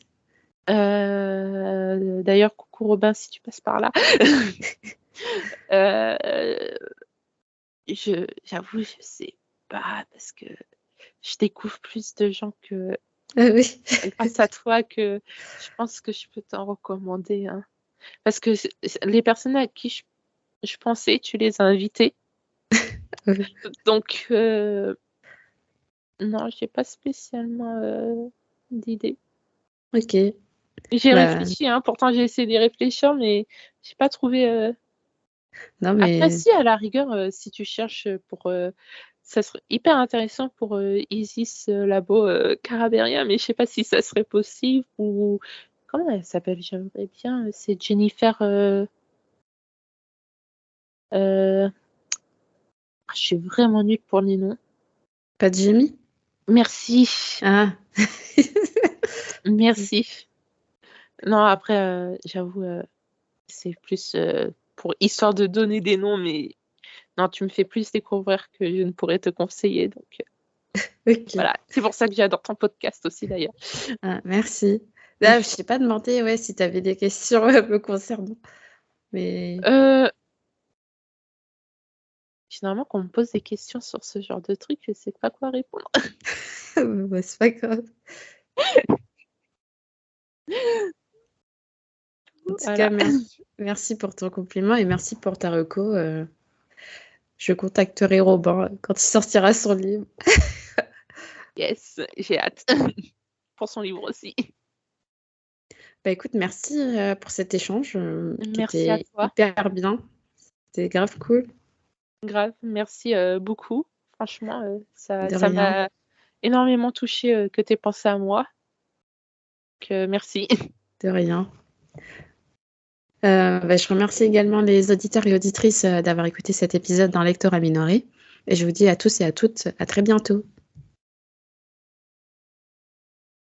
D'ailleurs, coucou Robin, si tu passes par là. J'avoue, je sais pas, parce que je découvre plus de gens que Ah oui. grâce à toi que je pense que je peux t'en recommander. Hein. Parce que les personnes à qui je pensais, tu les as invitées. Donc, non, j'ai pas spécialement d'idée. Ok. J'ai Bah, réfléchi, hein, pourtant j'ai essayé d'y réfléchir, mais j'ai pas trouvé. non, Après, mais si, à la rigueur, si tu cherches pour. Ça serait hyper intéressant pour Isis Labo Caraberia, mais je sais pas si ça serait possible ou. Comment elle s'appelle? J'aimerais bien. C'est Jennifer. Je suis vraiment nulle pour les noms. pas de Jimmy? Merci. Ah. Merci. Non, après, j'avoue, c'est plus pour histoire de donner des noms, mais non, tu me fais plus découvrir que je ne pourrais te conseiller. Donc Ok. voilà, c'est pour ça que j'adore ton podcast aussi d'ailleurs. Ah, merci. Là, je t'ai pas demandé si tu avais des questions me concernant. Mais Finalement, quand on me pose des questions sur ce genre de truc, je sais pas quoi répondre. bah, c'est pas grave. En tout Voilà. cas, merci pour ton compliment et merci pour ta reco. Je contacterai Robin quand il sortira son livre. Yes, j'ai hâte. Pour son livre aussi. Bah écoute, merci pour cet échange qui Merci à était toi. hyper bien. C'était grave cool. Grave, merci beaucoup. Franchement, De ça rien, m'a énormément touchée que tu aies pensé à moi. Donc, merci. de rien. Bah, je remercie également les auditeurs et auditrices d'avoir écouté cet épisode d'un lecteur à minorer. Et je vous dis à tous et à toutes à très bientôt.